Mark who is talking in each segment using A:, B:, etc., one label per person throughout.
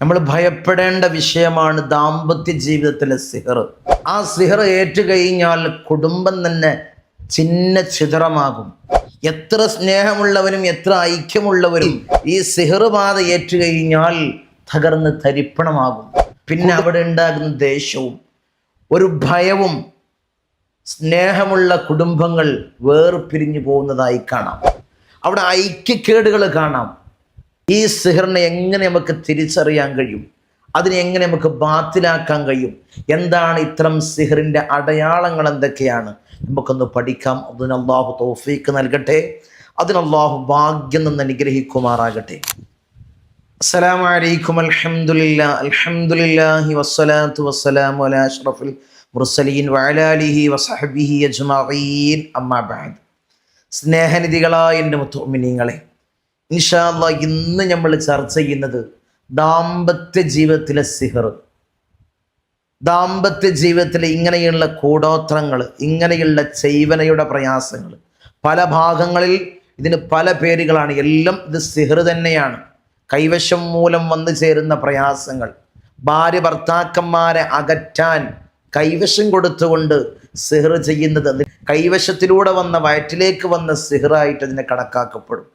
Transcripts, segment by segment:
A: നമ്മൾ ഭയപ്പെടേണ്ട വിഷയമാണ് ദാമ്പത്യ ജീവിതത്തിലെ സിഹർ. ആ സിഹർ ഏറ്റുകഴിഞ്ഞാൽ കുടുംബം തന്നെ ചിന്ന ചിതറമാകും. എത്ര സ്നേഹമുള്ളവരും എത്ര ഐക്യമുള്ളവരും ഈ സിഹർ ബാധ ഏറ്റുകഴിഞ്ഞാൽ തകർന്ന് തരിപ്പണമാകും. പിന്നെ അവിടെ ഉണ്ടാകുന്ന ദേഷ്യവും ഒരു ഭയവും സ്നേഹമുള്ള കുടുംബങ്ങൾ വേർപിരിഞ്ഞു പോകുന്നതായി കാണാം. അവിടെ ഐക്യക്കേടുകൾ കാണാം. ഈ സിഹറിനെ എങ്ങനെ നമുക്ക് തിരിച്ചറിയാൻ കഴിയും? അതിനെ എങ്ങനെ നമുക്ക് ബാത്തിലാക്കാൻ കഴിയും? എന്താണ് ഇത്തരം സിഹറിൻ്റെ അടയാളങ്ങൾ എന്തൊക്കെയാണ്? നമുക്കൊന്ന് പഠിക്കാം. അതിന് അല്ലാഹു തൗഫീഖ് നൽകട്ടെ. അതിന് അല്ലാഹു ഭാഗ്യം നിന്ന് അനുഗ്രഹിക്കുമാറാകട്ടെ. അസ്സലാമു അലൈക്കും. അൽഹംദുലില്ലാഹി വസ്സലാത്തു വസ്സലാമു അലാ അഷ്റഫിൽ മുർസലീൻ വഅലാ ആലിഹി വസഹ്ബിഹി അജ്മഈൻ. അമ്മാ ബഅദ്. സ്നേഹനിധികളായ എൻ്റെ മുഅ്മിനീങ്ങളെ, ഇൻഷാ അല്ലാഹ് ഇന്ന് നമ്മൾ ചർച്ച ചെയ്യുന്നത് ദാമ്പത്യ ജീവിതത്തിലെ സിഹർ. ദാമ്പത്യ ജീവിതത്തിലെ ഇങ്ങനെയുള്ള കൂടോത്രങ്ങൾ, ഇങ്ങനെയുള്ള ചെയ്വനയുടെ പ്രയാസങ്ങൾ, പല ഭാഗങ്ങളിൽ ഇതിന് പല പേരുകളാണ്. എല്ലാം ഇത് സിഹർ തന്നെയാണ്. കൈവശം മൂലം വന്നു ചേരുന്ന പ്രയാസങ്ങൾ, ഭാര്യ ഭർത്താക്കന്മാരെ അകറ്റാൻ കൈവശം കൊടുത്തുകൊണ്ട് സിഹർ ചെയ്യുന്നത് കൈവശത്തിലൂടെ വന്ന വയറ്റിലേക്ക് വന്ന സിഹറായിട്ട് അതിനെ കണക്കാക്കപ്പെടും.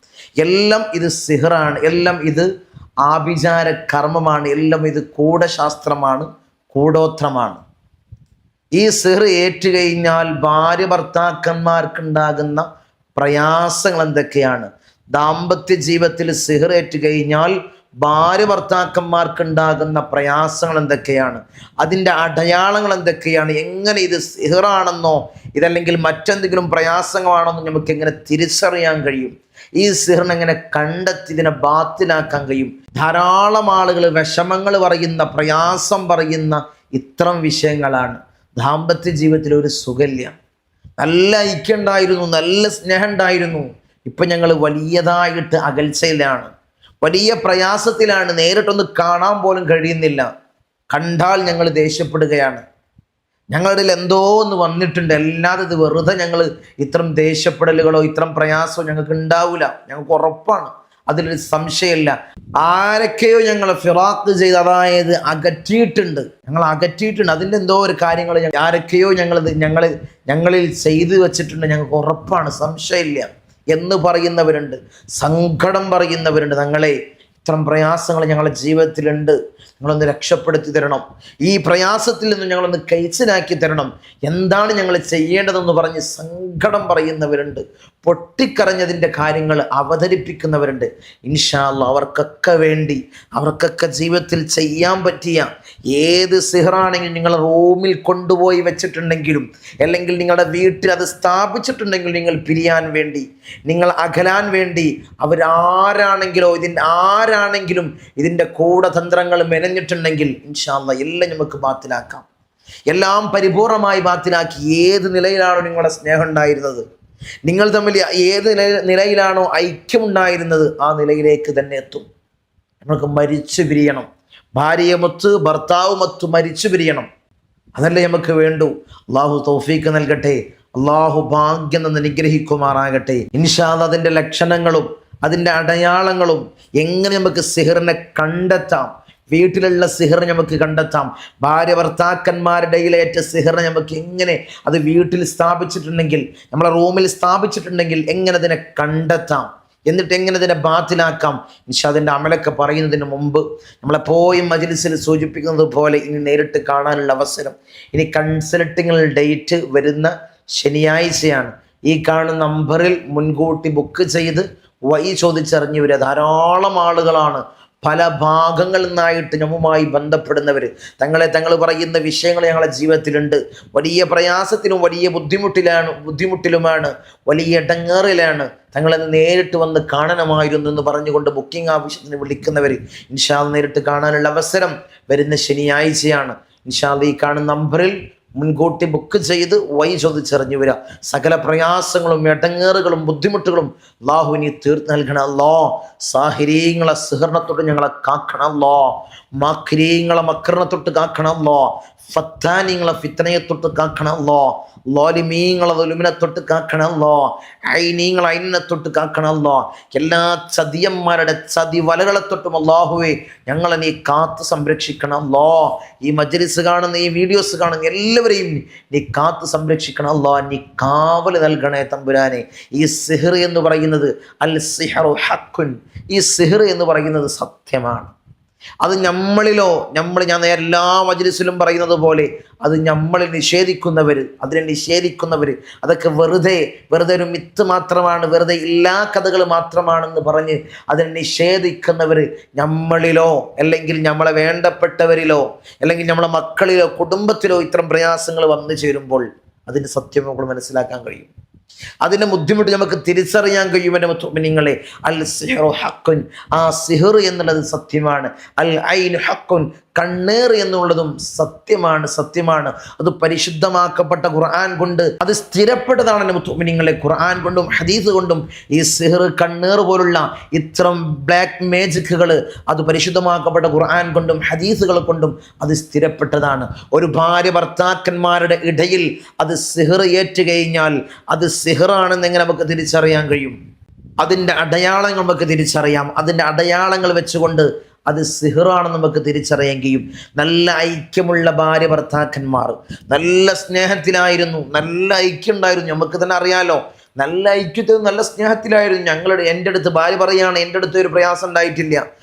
A: എല്ലാം ഇത് സിഹറാണ്. എല്ലാം ഇത് ആഭിചാര കർമ്മമാണ്. എല്ലാം ഇത് കൂടശാസ്ത്രമാണ്, കൂടോത്രമാണ്. ഈ സിഹർ ഏറ്റുകഴിഞ്ഞാൽ ഭാര്യ ഭർത്താക്കന്മാർക്കുണ്ടാകുന്ന പ്രയാസങ്ങൾ എന്തൊക്കെയാണ്? ദാമ്പത്യ ജീവിതത്തിൽ സിഹർ ഏറ്റുകഴിഞ്ഞാൽ ഭാര്യ ഭർത്താക്കന്മാർക്കുണ്ടാകുന്ന പ്രയാസങ്ങൾ എന്തൊക്കെയാണ്? അതിൻ്റെ അടയാളങ്ങൾ എന്തൊക്കെയാണ്? എങ്ങനെ ഇത് സിഹറാണെന്നോ ഇതല്ലെങ്കിൽ മറ്റെന്തെങ്കിലും പ്രയാസങ്ങളാണെന്നോ നമുക്ക് എങ്ങനെ തിരിച്ചറിയാൻ കഴിയും? ഈ സിഹറിനെ എങ്ങനെ കണ്ടെത്തി ഇതിനെ ബാത്തിലാക്കാൻ കഴിയും? ധാരാളം ആളുകൾ വിഷമങ്ങൾ പറയുന്ന, പ്രയാസം പറയുന്ന ഇത്തരം വിഷയങ്ങളാണ്. ദാമ്പത്യ ജീവിതത്തിൽ ഒരു സുഖല്യ, നല്ല ഐക്യം ഉണ്ടായിരുന്നു, നല്ല സ്നേഹം ഉണ്ടായിരുന്നു. ഇപ്പം ഞങ്ങൾ വലിയതായിട്ട് അകൽച്ചയിലാണ്, വലിയ പ്രയാസത്തിലാണ്. നേരിട്ടൊന്ന് കാണാൻ പോലും കഴിയുന്നില്ല. കണ്ടാൽ ഞങ്ങൾ ദേഷ്യപ്പെടുകയാണ്. ഞങ്ങളുടെ എന്തോ ഒന്ന് വന്നിട്ടുണ്ട്. അല്ലാതെ ഇത് വെറുതെ ഞങ്ങൾ ഇത്തരം ദേഷ്യപ്പെടലുകളോ ഇത്തരം പ്രയാസമോ ഞങ്ങൾക്ക് ഉണ്ടാവില്ല. ഞങ്ങൾക്ക് ഉറപ്പാണ്, അതിലൊരു സംശയമില്ല. ആരൊക്കെയോ ഞങ്ങൾ ഫിറാഖ് ചെയ്ത്, അതായത് അകറ്റിയിട്ടുണ്ട്, ഞങ്ങൾ അകറ്റിയിട്ടുണ്ട്. അതിൻ്റെ എന്തോ ഒരു കാര്യങ്ങൾ ആരൊക്കെയോ ഞങ്ങളിൽ ചെയ്തു വെച്ചിട്ടുണ്ട്, ഞങ്ങൾക്ക് ഉറപ്പാണ്, സംശയമില്ല എന്ന് പറയുന്നവരുണ്ട്. സങ്കടം പറയുന്നവരുണ്ട്. ഞങ്ങളെ ഇത്തരം പ്രയാസങ്ങൾ ഞങ്ങളുടെ ജീവിതത്തിലുണ്ട്, ഞങ്ങളൊന്ന് രക്ഷപ്പെടുത്തി തരണം, ഈ പ്രയാസത്തിൽ നിന്ന് ഞങ്ങളൊന്ന് കൈച്ചലാക്കി തരണം, എന്താണ് ഞങ്ങൾ ചെയ്യേണ്ടതെന്ന് പറഞ്ഞ് സങ്കടം പറയുന്നവരുണ്ട്. പൊട്ടിക്കരഞ്ഞതിൻ്റെ കാര്യങ്ങൾ അവതരിപ്പിക്കുന്നവരുണ്ട്. ഇൻഷാ അല്ലാഹ് അവർക്കൊക്കെ ജീവിതത്തിൽ ചെയ്യാൻ പറ്റിയ ഏത് സിഹറാണെങ്കിലും നിങ്ങൾ റൂമിൽ കൊണ്ടുപോയി വെച്ചിട്ടുണ്ടെങ്കിലും, അല്ലെങ്കിൽ നിങ്ങളുടെ വീട്ടിൽ അത് സ്ഥാപിച്ചിട്ടുണ്ടെങ്കിലും, നിങ്ങൾ പിരിയാൻ വേണ്ടി, നിങ്ങൾ അകലാൻ വേണ്ടി ആരാണെങ്കിലും ഇതിൻ്റെ കൂടതന്ത്രങ്ങൾ മെനഞ്ഞിട്ടുണ്ടെങ്കിൽ ഇൻഷാ അല്ലാഹ് എല്ലാം നമുക്ക് ബാത്തിലാക്കാം. എല്ലാം പരിപൂർണമായി ബാത്തിലാക്കി ഏത് നിലയിലാണോ നിങ്ങളുടെ സ്നേഹം ഉണ്ടായിരുന്നത്, നിങ്ങൾ തമ്മിൽ ഏത് നിലയിലാണോ ഐക്യമുണ്ടായിരുന്നത്, ആ നിലയിലേക്ക് തന്നെ എത്തും. നമുക്ക് മരിച്ചു പിരിയണം, ഭാര്യയുമൊത്ത് ഭർത്താവുമൊത്ത് മരിച്ചു പിരിയണം. അതല്ലേ നമുക്ക് വേണ്ടു. അള്ളാഹു തൗഫീഖ് നൽകട്ടെ. അള്ളാഹു ഭാഗ്യം നിന്ന് അനുഗ്രഹിക്കുമാറാകട്ടെ. ഇൻഷാ അല്ലാഹ് അതിൻ്റെ ലക്ഷണങ്ങളും അതിൻ്റെ അടയാളങ്ങളും എങ്ങനെ നമുക്ക് സിഹറിനെ കണ്ടെത്താം, വീട്ടിലുള്ള സിഹറിനെ നമുക്ക് കണ്ടെത്താം, ഭാര്യ ഭർത്താക്കന്മാരുടെ ഇടയിലേറ്റ സിഹറിനെ നമുക്ക് എങ്ങനെ, അത് വീട്ടിൽ സ്ഥാപിച്ചിട്ടുണ്ടെങ്കിൽ, നമ്മളെ റൂമിൽ സ്ഥാപിച്ചിട്ടുണ്ടെങ്കിൽ എങ്ങനെ അതിനെ കണ്ടെത്താം, എന്നിട്ട് എങ്ങനെ ഇതിനെ ബാത്തിലാക്കാം. ഇൻഷാ അതിൻ്റെ അമലൊക്കെ പറയുന്നതിന് മുമ്പ് നമ്മളെപ്പോഴും മജ്‌ലിസിൽ സൂചിപ്പിക്കുന്നത് പോലെ ഇനി നേരിട്ട് കാണാനുള്ള അവസരം, ഇനി കൺസൾട്ടിങ് ഡേറ്റ് വരുന്ന ശനിയാഴ്ചയാണ്. ഈ കാണുന്ന നമ്പറിൽ മുൻകൂട്ടി ബുക്ക് ചെയ്ത് വഴി ചോദിച്ചറിഞ്ഞു വരിക. ധാരാളം ആളുകളാണ് പല ഭാഗങ്ങളിൽ നിന്നായിട്ട് നമ്മുമായി ബന്ധപ്പെടുന്നവർ. തങ്ങൾ പറയുന്ന വിഷയങ്ങൾ ഞങ്ങളുടെ ജീവിതത്തിലുണ്ട്. വലിയ പ്രയാസത്തിലും വലിയ ബുദ്ധിമുട്ടിലുമാണ്, വലിയ ഇടങ്ങേറിലാണ്. തങ്ങളെന്ന് നേരിട്ട് വന്ന് കാണണമായിരുന്നു എന്ന് പറഞ്ഞുകൊണ്ട് ബുക്കിംഗ് ആവശ്യത്തിന് വിളിക്കുന്നവർ ഇൻഷാ അല്ലാഹ് നേരിട്ട് കാണാനുള്ള അവസരം വരുന്ന ശനിയാഴ്ചയാണ്. ഇൻഷാ അല്ലാഹ് ഈ കാണുന്ന നമ്പറിൽ മുൻകൂട്ടി ബുക്ക് ചെയ്ത് വഴി ചോദിച്ചറിഞ്ഞു വരിക. സകല പ്രയാസങ്ങളും ഇടങ്ങേറുകളും ബുദ്ധിമുട്ടുകളും അല്ലാഹുവിനെ തീർത്ത് നൽകണം അല്ലോ. സാഹിരീങ്ങളെ സിഹറിനത്തൊട്ട് ഞങ്ങളെ കാക്കണം അല്ലോ. മാക്രീങ്ങളെ മക്കറിനത്തൊട്ട് കാക്കണം അല്ലോ. ഫത്താനിങ്ങളെ ഫിത്തനയെ തൊട്ട് കാക്കണം അല്ലോ. ലോലിമീങ്ങളെ ദുലുമിനെ തൊട്ട് കാക്കണം അല്ലോ. ഐനീങ്ങളെ ഐനിനെ തൊട്ട് കാക്കണം അല്ലോ. എല്ലാ ചതിയന്മാരുടെ ചതി വലകളെ തൊട്ടും അല്ലാഹുവേ ഞങ്ങളെ നീ കാത്ത് സംരക്ഷിക്കണം അല്ലോ. ഈ മജ്ലിസ് കാണുന്ന ഈ വീഡിയോസ് കാണുന്ന എല്ലാവരെയും നീ കാത്ത് സംരക്ഷിക്കണം അല്ലോ. നീ കാവല് നൽകണേ തമ്പുരാനെ. ഈ സിഹർ എന്ന് പറയുന്നത് അൽ സിഹറു ഹഖുൻ, ഈ സിഹർ എന്ന് പറയുന്നത് സത്യമാണ്. അത് ഞാൻ എല്ലാ മജ്ലിസിലും പറയുന്നത് പോലെ അത് നമ്മളിൽ അതിനെ നിഷേധിക്കുന്നവർ അതൊക്കെ വെറുതെ ഒരു മിത്ത് മാത്രമാണ്, വെറുതെ എല്ലാ കഥകൾ മാത്രമാണെന്ന് പറഞ്ഞ് അതിനെ നിഷേധിക്കുന്നവർ നമ്മളിലോ അല്ലെങ്കിൽ നമ്മളെ വേണ്ടപ്പെട്ടവരിലോ അല്ലെങ്കിൽ നമ്മളെ മക്കളിലോ കുടുംബത്തിലോ ഇത്തരം പ്രയാസങ്ങൾ വന്നു ചേരുമ്പോൾ അതിൻ്റെ സത്യം നമുക്ക് മനസ്സിലാക്കാൻ കഴിയും. അതിൻ്റെ ബുദ്ധിമുട്ട് നമുക്ക് തിരിച്ചറിയാൻ കഴിയും. എൻ്റെ മുഅ്മിനീങ്ങളെ, അൽ സിഹ്റു ഹഖുൻ, ആ സിഹർ എന്നുള്ളത് സത്യമാണ്. അൽ ഐനു ഹഖുൻ, കണ്ണേർ എന്നുള്ളതും സത്യമാണ്. അത് പരിശുദ്ധമാക്കപ്പെട്ട ഖുർആൻ കൊണ്ട് അത് സ്ഥിരപ്പെട്ടതാണ്. എൻ്റെ മുഅ്മിനീങ്ങളെ, ഖുർആൻ കൊണ്ടും ഹദീസ് കൊണ്ടും ഈ സിഹർ, കണ്ണേർ പോലുള്ള ഇത്തരം ബ്ലാക്ക് മാജിക്കുകൾ അത് പരിശുദ്ധമാക്കപ്പെട്ട ഖുർആൻ കൊണ്ടും ഹദീസുകൾ കൊണ്ടും അത് സ്ഥിരപ്പെട്ടതാണ്. ഒരു ഭാര്യ ഭർത്താക്കന്മാരുടെ ഇടയിൽ അത് സിഹർ ഏറ്റുകഴിഞ്ഞാൽ അത് സിഹറാണെന്ന് എങ്ങനെ നമുക്ക് തിരിച്ചറിയാൻ കഴിയും? അതിൻ്റെ അടയാളങ്ങൾ നമുക്ക് തിരിച്ചറിയാം. അതിൻ്റെ അടയാളങ്ങൾ വെച്ചുകൊണ്ട് അത് സിഹറാണെന്ന് നമുക്ക് തിരിച്ചറിയാൻ കഴിയും. നല്ല ഐക്യമുള്ള ഭാര്യ ഭർത്താക്കന്മാർ നല്ല സ്നേഹത്തിലായിരുന്നു, നല്ല ഐക്യം ഉണ്ടായിരുന്നു. നമുക്ക് തന്നെ അറിയാലോ, നല്ല ഐക്യത്തിൽ നല്ല സ്നേഹത്തിലായിരുന്നു. എൻ്റെ അടുത്ത് ഭാര്യ പറയാണ്, എൻ്റെ അടുത്ത് ഒരു പ്രയാസം ഉണ്ടായിട്ടില്ല.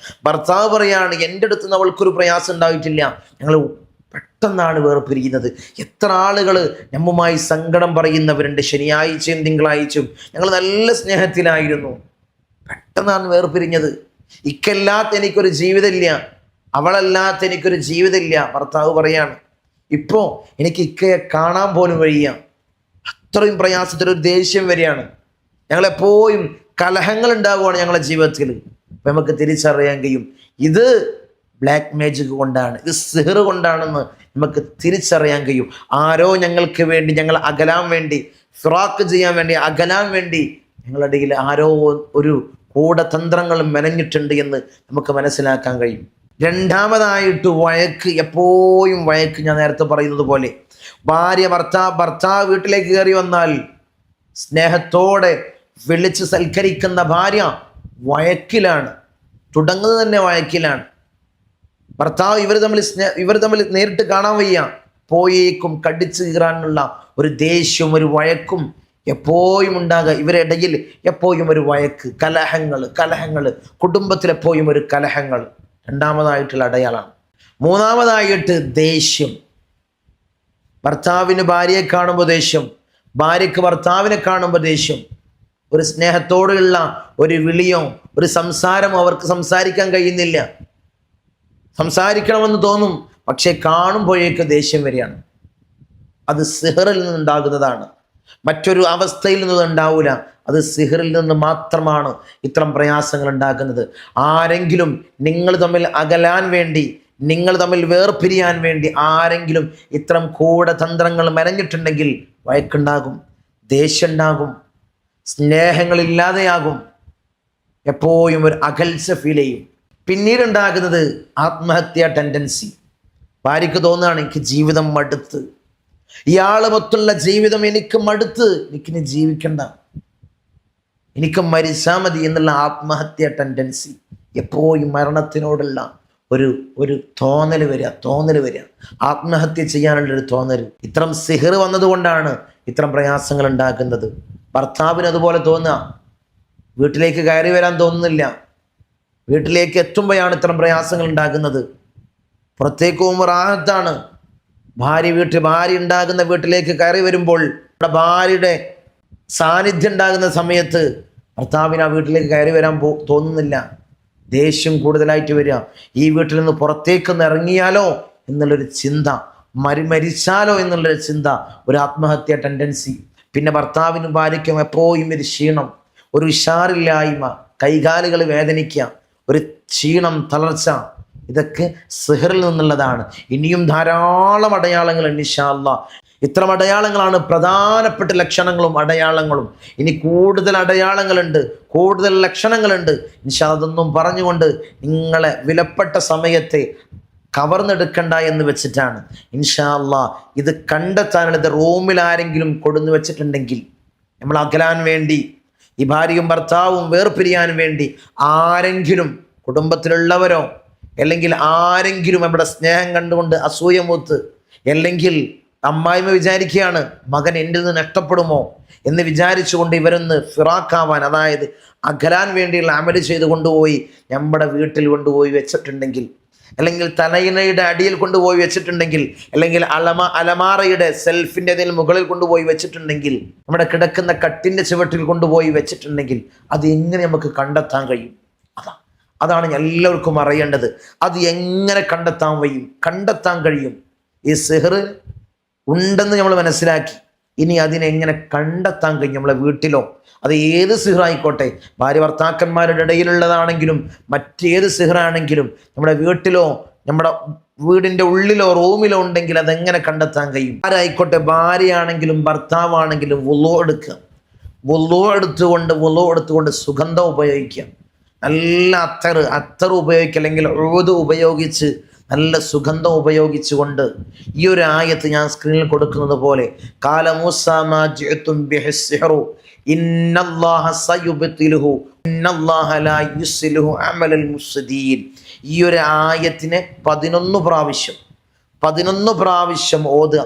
A: ഭർത്താവ് പറയാണ്, എൻ്റെ അടുത്ത് നിന്ന് അവൾക്കൊരു പ്രയാസം ഉണ്ടായിട്ടില്ല. ഞങ്ങൾ പെട്ടെന്നാണ് വേർപിരിയുന്നത്. എത്ര ആളുകൾ നമ്മുമായി സങ്കടം പറയുന്നവരുണ്ട്. ശനിയാഴ്ചയും തിങ്കളാഴ്ചയും ഞങ്ങൾ നല്ല സ്നേഹത്തിലായിരുന്നു, പെട്ടെന്നാണ് വേർപിരിഞ്ഞത്. ഇക്കല്ലാത്ത എനിക്കൊരു ജീവിതമില്ല, അവളല്ലാത്ത എനിക്കൊരു ജീവിതമില്ല. ഭർത്താവ് പറയാണ്, ഇപ്പോൾ എനിക്ക് ഇക്കയെ കാണാൻ പോലും വയ്യ. അത്രയും പ്രയാസത്തിലൊരു ദേഷ്യം വരികയാണ്. ഞങ്ങളെപ്പോഴും കലഹങ്ങൾ ഉണ്ടാവുകയാണ് ഞങ്ങളുടെ ജീവിതത്തിൽ. അപ്പം നമുക്ക് തിരിച്ചറിയാൻ കഴിയും ഇത് ബ്ലാക്ക് മാജിക് കൊണ്ടാണ്, ഇത് സിഹർ കൊണ്ടാണെന്ന് നമുക്ക് തിരിച്ചറിയാൻ കഴിയും. ആരോ ഞങ്ങൾക്ക് വേണ്ടി, ഞങ്ങൾ അകലാൻ വേണ്ടി, ഫിറാക്ക് ചെയ്യാൻ വേണ്ടി, അകലാൻ വേണ്ടി ഞങ്ങളുടെ ഇടയിൽ ആരോ ഒരു കൂടതന്ത്രങ്ങൾ മെനഞ്ഞിട്ടുണ്ട് എന്ന് നമുക്ക് മനസ്സിലാക്കാൻ കഴിയും. രണ്ടാമതായിട്ട് വഴക്ക്, എപ്പോഴും വഴക്ക്. ഞാൻ നേരത്തെ പറയുന്നത് പോലെ ഭാര്യ ഭർത്താവ് വീട്ടിലേക്ക് കയറി വന്നാൽ സ്നേഹത്തോടെ വിളിച്ച് സൽക്കരിക്കുന്ന ഭാര്യ വഴക്കിലാണ്, തുടങ്ങുന്നത് തന്നെ വഴക്കിലാണ്. ഭർത്താവ് ഇവർ തമ്മിൽ നേരിട്ട് കാണാൻ വയ്യ, പോയേക്കും കടിച്ചു കീറാനുള്ള ഒരു ദേഷ്യവും ഒരു വഴക്കും എപ്പോഴും ഉണ്ടാകുക. ഇവരിടയിൽ എപ്പോഴും ഒരു വഴക്ക്, കലഹങ്ങൾ, കുടുംബത്തിലെപ്പോഴും ഒരു കലഹങ്ങൾ രണ്ടാമതായിട്ടുള്ള അടയാളമാണ്. മൂന്നാമതായിട്ട് ദേഷ്യം. ഭർത്താവിന് ഭാര്യയെ കാണുമ്പോൾ ദേഷ്യം, ഭാര്യയ്ക്ക് ഭർത്താവിനെ കാണുമ്പോൾ ദേഷ്യം. ഒരു സ്നേഹത്തോടെയുള്ള ഒരു വിളിയോ ഒരു സംസാരമോ അവർക്ക് സംസാരിക്കാൻ കഴിയുന്നില്ല. സംസാരിക്കണമെന്ന് തോന്നും, പക്ഷെ കാണുമ്പോഴേക്ക് ദേഷ്യം വരികയാണ്. അത് സിഹറിൽ നിന്നുണ്ടാകുന്നതാണ്, മറ്റൊരു അവസ്ഥയിൽ നിന്നും ഉണ്ടാവില്ല. അത് സിഹറിൽ നിന്ന് മാത്രമാണ് ഇത്തരം പ്രയാസങ്ങൾ ഉണ്ടാക്കുന്നത്. ആരെങ്കിലും നിങ്ങൾ തമ്മിൽ അകലാൻ വേണ്ടി, നിങ്ങൾ തമ്മിൽ വേർപിരിയാൻ വേണ്ടി ആരെങ്കിലും ഇത്തരം കൂടതന്ത്രങ്ങൾ മെനഞ്ഞിട്ടുണ്ടെങ്കിൽ വഴക്കുണ്ടാകും, ദേഷ്യം ഉണ്ടാകും, സ്നേഹങ്ങളില്ലാതെയാകും, എപ്പോഴും ഒരു അകൽച്ച ഫീൽ ചെയ്യും. പിന്നീട് ഉണ്ടാകുന്നത് ആത്മഹത്യാ ടെൻഡൻസി. ഭാര്യയ്ക്ക് തോന്നുകയാണ്, എനിക്ക് ജീവിതം മടുത്ത്, ഇയാളുമൊത്തുള്ള ജീവിതം എനിക്ക് മടുത്ത്, എനിക്കിനി ജീവിക്കണ്ട, എനിക്ക് മരിച്ചാൽ മതി എന്നുള്ള ആത്മഹത്യാ ടെൻഡൻസി. എപ്പോഴും മരണത്തിനോടുള്ള ഒരു തോന്നൽ വരിക, ആത്മഹത്യ ചെയ്യാനുള്ളൊരു തോന്നൽ. ഇത്തരം സിഹർ വന്നതുകൊണ്ടാണ് ഇത്തരം പ്രയാസങ്ങൾ ഉണ്ടാക്കുന്നത്. ഭർത്താവിന് അതുപോലെ തോന്നുക, വീട്ടിലേക്ക് കയറി വരാൻ തോന്നുന്നില്ല, വീട്ടിലേക്ക് എത്തുമ്പോഴാണ് ഇത്തരം പ്രയാസങ്ങൾ ഉണ്ടാകുന്നത്. പുറത്തേക്ക് പോകുമ്പോൾ റാഹത്താണ്. ഭാര്യ ഉണ്ടാകുന്ന വീട്ടിലേക്ക് കയറി വരുമ്പോൾ ഭാര്യയുടെ സാന്നിധ്യം ഉണ്ടാകുന്ന സമയത്ത് ഭർത്താവിന് ആ വീട്ടിലേക്ക് കയറി വരാൻ തോന്നുന്നില്ല, ദേഷ്യം കൂടുതലായിട്ട് വരിക. ഈ വീട്ടിൽ നിന്ന് പുറത്തേക്കൊന്ന് ഇറങ്ങിയാലോ എന്നുള്ളൊരു ചിന്ത, മരിച്ചാലോ എന്നുള്ളൊരു ചിന്ത, ഒരു ആത്മഹത്യ ടെൻഡൻസി. പിന്നെ ഭർത്താവിനും ഭാര്യയ്ക്കും എപ്പോഴും ഒരു ക്ഷീണം, ഒരു ഉഷാറില്ലായ്മ, കൈകാലുകൾ വേദനിക്കുക, ഒരു ക്ഷീണം, തളർച്ച. ഇതൊക്കെ സിഹറിൽ നിന്നുള്ളതാണ്. ഇനിയും ധാരാളം അടയാളങ്ങൾ ഇൻഷാ അല്ലാഹ് ഇത്തരം അടയാളങ്ങളാണ് പ്രധാനപ്പെട്ട ലക്ഷണങ്ങളും അടയാളങ്ങളും. ഇനി കൂടുതൽ അടയാളങ്ങളുണ്ട്, കൂടുതൽ ലക്ഷണങ്ങളുണ്ട്. ഇൻഷാ അല്ലാഹ് അതൊന്നും പറഞ്ഞുകൊണ്ട് നിങ്ങളെ വിലപ്പെട്ട സമയത്തെ കവർന്നെടുക്കണ്ട എന്ന് വെച്ചിട്ടാണ്. ഇൻഷാ അല്ലാഹ് ഇത് കണ്ടെത്താനുള്ള ഇത് റൂമിൽ ആരെങ്കിലും കൊടുന്നു വെച്ചിട്ടുണ്ടെങ്കിൽ, നമ്മൾ അകലാൻ വേണ്ടി, ഈ ഭാര്യയും ഭർത്താവും വേർപിരിയാൻ വേണ്ടി ആരെങ്കിലും കുടുംബത്തിലുള്ളവരോ അല്ലെങ്കിൽ ആരെങ്കിലും നമ്മുടെ സ്നേഹം കണ്ടുകൊണ്ട് അസൂയ മൂത്ത്, അല്ലെങ്കിൽ അമ്മായിമ്മ വിചാരിക്കുകയാണ് മകൻ എൻ്റെ നിന്ന് നഷ്ടപ്പെടുമോ എന്ന് വിചാരിച്ചുകൊണ്ട് ഇവരൊന്ന് ഫിറാക്കാവാൻ, അതായത് അകലാൻ വേണ്ടിയുള്ള അമല് ചെയ്ത് കൊണ്ടുപോയി നമ്മുടെ വീട്ടിൽ കൊണ്ടുപോയി വെച്ചിട്ടുണ്ടെങ്കിൽ, അല്ലെങ്കിൽ തലയിണയുടെ അടിയിൽ കൊണ്ടുപോയി വെച്ചിട്ടുണ്ടെങ്കിൽ, അല്ലെങ്കിൽ അലമാറയുടെ സെൽഫിൻ്റെ അതിൽ മുകളിൽ കൊണ്ടുപോയി വെച്ചിട്ടുണ്ടെങ്കിൽ, നമ്മുടെ കിടക്കുന്ന കട്ടിൻ്റെ ചുവട്ടിൽ കൊണ്ടുപോയി വെച്ചിട്ടുണ്ടെങ്കിൽ അത് എങ്ങനെ നമുക്ക് കണ്ടെത്താൻ കഴിയും? അതാണ് എല്ലാവർക്കും അറിയേണ്ടത്. അത് എങ്ങനെ കണ്ടെത്താൻ കഴിയും? ഈ സിഹർ ഉണ്ടെന്ന് നമ്മൾ മനസ്സിലാക്കി. ഇനി അതിനെങ്ങനെ കണ്ടെത്താൻ കഴിയും? നമ്മളെ വീട്ടിലോ, അത് ഏത് സിഹറായിക്കോട്ടെ, ഭാര്യ ഭർത്താക്കന്മാരുടെ ഇടയിലുള്ളതാണെങ്കിലും മറ്റേത് സിഹറാണെങ്കിലും, നമ്മുടെ വീട്ടിലോ നമ്മുടെ വീടിൻ്റെ ഉള്ളിലോ റൂമിലോ ഉണ്ടെങ്കിൽ അതെങ്ങനെ കണ്ടെത്താൻ കഴിയും? ആരായിക്കോട്ടെ, ഭാര്യയാണെങ്കിലും ഭർത്താവാണെങ്കിലും വുളൂ എടുത്തുകൊണ്ട് സുഗന്ധം ഉപയോഗിക്കുക. നല്ല അത്തർ ഉപയോഗിക്കുക, അല്ലെങ്കിൽ ഉഴുത് ഉപയോഗിച്ച് നല്ല സുഗന്ധം ഉപയോഗിച്ചുകൊണ്ട് ഈ ഒരു ആയത്ത് ഞാൻ സ്ക്രീനിൽ കൊടുക്കുന്നത് പോലെ, ഖാല മൂസാ മാ ജിഅ്തും ബിഹിസ്സിഹ്റു ഇന്നല്ലാഹ സയുബ്തിലുഹു ഇന്നല്ലാഹ ലാ യുസ്ലിഹു അമലൽ മുഫ്സിദീൻ. ഈ ഒരു ആയത്തിനെ 11 പ്രാവശ്യം ഓതുക.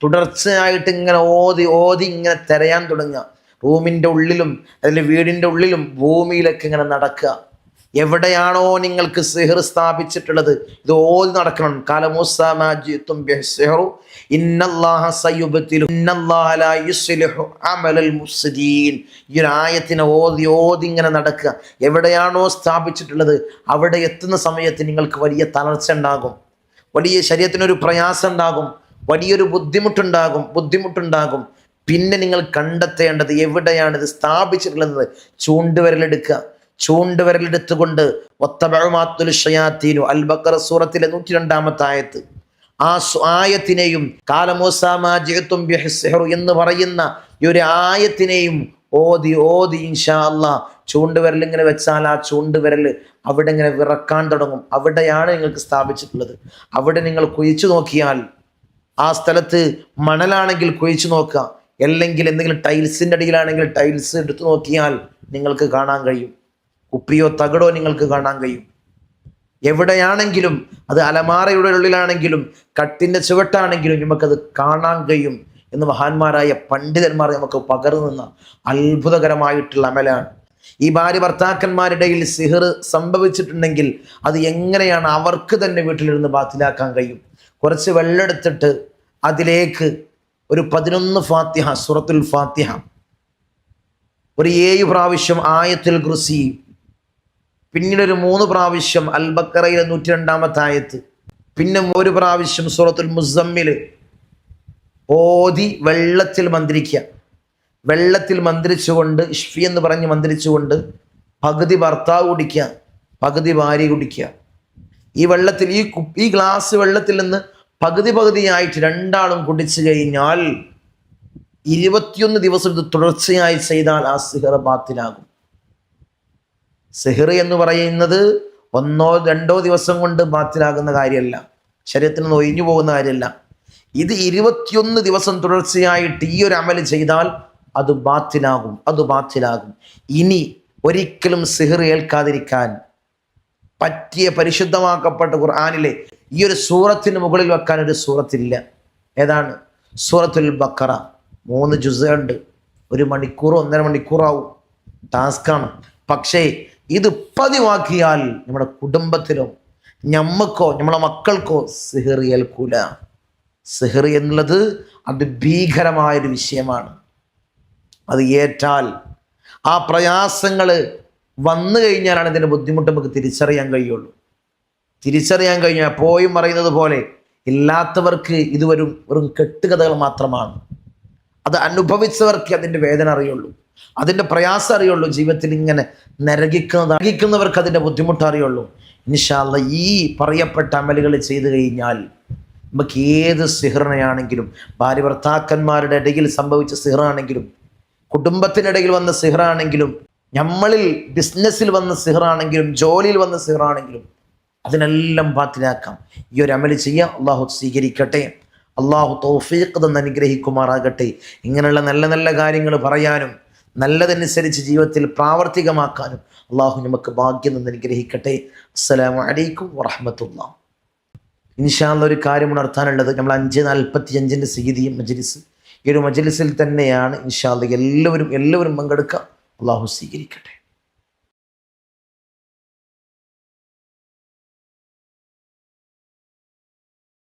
A: തുടർച്ചയായിട്ട് ഇങ്ങനെ ഓതി ഇങ്ങനെ തിരയാൻ തുടങ്ങുക. റൂമിൻ്റെ ഉള്ളിലും അതിൽ വീടിൻ്റെ ഉള്ളിലും ഭൂമിയിലൊക്കെ ഇങ്ങനെ നടക്കുക. എവിടെയാണോ നിങ്ങൾക്ക് സിഹർ സ്ഥാപിച്ചിട്ടുള്ളത് ഇത് ഓതി നടക്കണം. ഖാല മൂസാ മാ ജിഅ്തും ബിഹിസ്സിഹ്റു ഇന്നല്ലാഹ സയുബ്തിലുഹു ഇന്നല്ലാഹ ലാ യുസ്ലിഹു അമലൽ മുഫ്സിദീൻ. ഈ ഒരു ആയത്തിനെ ഓതി ഇങ്ങനെ നടക്കുക. എവിടെയാണോ സ്ഥാപിച്ചിട്ടുള്ളത് അവിടെ എത്തുന്ന സമയത്ത് നിങ്ങൾക്ക് വലിയ തളർച്ച ഉണ്ടാകും, വലിയ ശരീരത്തിനൊരു പ്രയാസം ഉണ്ടാകും, വലിയൊരു ബുദ്ധിമുട്ടുണ്ടാകും. പിന്നെ നിങ്ങൾ കണ്ടെത്തേണ്ടത് എവിടെയാണ് ഇത് സ്ഥാപിച്ചിട്ടുള്ളത്. ചൂണ്ടുവിരലെടുത്തുകൊണ്ട് അൽ ബഖറ സൂറത്തിലെ 102-ാമത്തെ ആയത്ത്, ആ ആയത്തിനെയും ഖാല മൂസാ മാ ജിഅ്തും ബിഹിസ്സിഹ്ർ എന്ന് പറയുന്ന ഈ ഒരു ആയത്തിനെയും ഓതി ഇൻഷാ അല്ലാഹ് ചൂണ്ടുവിരൽ ഇങ്ങനെ വെച്ചാൽ ആ ചൂണ്ടുവിരൽ അവിടെ ഇങ്ങനെ വിറക്കാൻ തുടങ്ങും. അവിടെയാണ് നിങ്ങൾക്ക് സ്ഥാപിച്ചിട്ടുള്ളത്. അവിടെ നിങ്ങൾ കുഴിച്ചു നോക്കിയാൽ, ആ സ്ഥലത്ത് മണലാണെങ്കിൽ കുഴിച്ചു നോക്കുക, അല്ലെങ്കിൽ എന്തെങ്കിലും ടൈൽസിൻ്റെ അടിയിലാണെങ്കിൽ ടൈൽസ് എടുത്തു നോക്കിയാൽ നിങ്ങൾക്ക് കാണാൻ കഴിയും. കുപ്പിയോ തകടോ നിങ്ങൾക്ക് കാണാൻ കഴിയും. എവിടെയാണെങ്കിലും, അത് അലമാറയുടെ ഉള്ളിലാണെങ്കിലും കട്ടിൻ്റെ ചുവട്ടാണെങ്കിലും നമുക്കത് കാണാൻ കഴിയും എന്ന് മഹാന്മാരായ പണ്ഡിതന്മാർ നമുക്ക് പകർന്നു നിന്ന അത്ഭുതകരമായിട്ടുള്ള അമലാണ്. ഈ ഭാര്യ ഭർത്താക്കന്മാരുടെയിൽ സിഹർ സംഭവിച്ചിട്ടുണ്ടെങ്കിൽ അത് എങ്ങനെയാണ് അവർക്ക് തന്നെ വീട്ടിലിരുന്ന് ബാത്തിലാക്കാൻ കഴിയും? കുറച്ച് വെള്ളമെടുത്തിട്ട് അതിലേക്ക് ഒരു 11 ഫാത്തിഹ, സൂറത്തുൽ ഫാത്തിഹ, ഒരു 7 പ്രാവശ്യം ആയത്തുൽ കുർസി, പിന്നീട് ഒരു 3 പ്രാവശ്യം അൽ ബഖറയിലെ 102-ാമത്തെ ആയത്ത്, പിന്നെ 1 പ്രാവശ്യം സൂറത്തുൽ മുസമ്മിൽ ഓതി വെള്ളത്തിൽ മന്ത്രിച്ചുകൊണ്ട് ഇഷ്ഫി എന്ന് പറഞ്ഞ് മന്ത്രിച്ചുകൊണ്ട് പകുതി ഭർത്താവ് കുടിക്കുക, പകുതി ഭാര്യ കുടിക്കുക. ഈ വെള്ളത്തിൽ ഈ ഗ്ലാസ് വെള്ളത്തിൽ നിന്ന് പകുതിയായിട്ട് രണ്ടാളും കുടിച്ചു കഴിഞ്ഞാൽ 21 ദിവസം ഇത് തുടർച്ചയായി ചെയ്താൽ ആ സിഹർ ബാത്തിലാകും. സിഹർ എന്ന് പറയുന്നത് 1-2 ദിവസം കൊണ്ട് ബാത്തിലാകുന്ന കാര്യമല്ല, ശരീരത്തിൽ നിന്ന് ഒഴിഞ്ഞു പോകുന്ന കാര്യമല്ല. ഇത് 21 ദിവസം തുടർച്ചയായിട്ട് ഈ ഒരു അമൽ ചെയ്താൽ അത് ബാത്തിലാകും. ഇനി ഒരിക്കലും സിഹർ ഏൽക്കാതിരിക്കാൻ പറ്റിയ പരിശുദ്ധമാക്കപ്പെട്ട ഖുർആനിലെ ഈ ഒരു സൂറത്തിന് മുകളിൽ വെക്കാൻ ഒരു സൂറത്തില്ല. ഏതാണ്? സൂറത്തുൽ ബഖറ. 3 ജുസ് ഉണ്ട്. 1 മണിക്കൂർ 1.5 മണിക്കൂറാവും. ടാസ്ക്കാണ്. പക്ഷേ ഇത് പതിവാക്കിയാൽ നമ്മുടെ കുടുംബത്തിലോ ഞമ്മക്കോ നമ്മളെ മക്കൾക്കോ സിഹർ ഏൽക്കൂല. സിഹർ എന്നുള്ളത് അത് ഭീകരമായൊരു വിഷയമാണ്. അത് ഏറ്റാൽ, ആ പ്രയാസങ്ങൾ വന്നു കഴിഞ്ഞാലാണ് ഇതിൻ്റെ ബുദ്ധിമുട്ട് നമുക്ക് തിരിച്ചറിയാൻ കഴിയുള്ളൂ. തിരിച്ചറിയാൻ കഴിഞ്ഞാൽ എപ്പോഴും പറയുന്നത് പോലെ ഇല്ലാത്തവർക്ക് ഇത് വെറും കെട്ടുകഥകൾ മാത്രമാണ്. അത് അനുഭവിച്ചവർക്ക് അതിൻ്റെ വേദന അറിയുള്ളൂ, അതിൻ്റെ പ്രയാസം അറിയുള്ളൂ. ജീവിതത്തിൽ ഇങ്ങനെ നരകിക്കുന്നവർക്ക് അതിൻ്റെ ബുദ്ധിമുട്ട് അറിയുള്ളൂ. ഇൻഷാ അല്ലാഹ് ഈ പറയപ്പെട്ട അമലുകൾ ചെയ്തു കഴിഞ്ഞാൽ നമുക്ക് ഏത് സിഹറിനെയാണെങ്കിലും, ഭാര്യ ഭർത്താക്കന്മാരുടെ ഇടയിൽ സംഭവിച്ച സിഹറാണെങ്കിലും, കുടുംബത്തിനിടയിൽ വന്ന സിഹറാണെങ്കിലും, നമ്മളിൽ ബിസിനസ്സിൽ വന്ന സിഹറാണെങ്കിലും, ജോലിയിൽ വന്ന സിഹറാണെങ്കിലും, അതിനെല്ലാം ബാത്തിലാക്കാം. ഈ ഒരു അമല് ചെയ്യാം. അള്ളാഹു സ്വീകരിക്കട്ടെ. അള്ളാഹു തൗഫീഖ് തന്ന് അനുഗ്രഹിക്കുമാറാകട്ടെ. ഇങ്ങനെയുള്ള നല്ല നല്ല കാര്യങ്ങൾ പറയാനും നല്ലതനുസരിച്ച് ജീവിതത്തിൽ പ്രാവർത്തികമാക്കാനും അള്ളാഹു നമുക്ക് ഭാഗ്യം തന്ന് അനുഗ്രഹിക്കട്ടെ. അസ്സലാമു അലൈക്കും വറഹ്മത്തുള്ളാഹി. ഇൻഷാ അല്ലാഹ് ഒരു കാര്യം ഉണർത്താനുള്ളത്, നമ്മൾ 5:45 സയ്യിദി മജ്ലിസ്, ഈ ഒരു മജ്ലിസിൽ തന്നെയാണ് ഇൻഷാ അല്ലാഹ് എല്ലാവരും പങ്കെടുക്കുക. അള്ളാഹു സ്വീകരിക്കട്ടെ.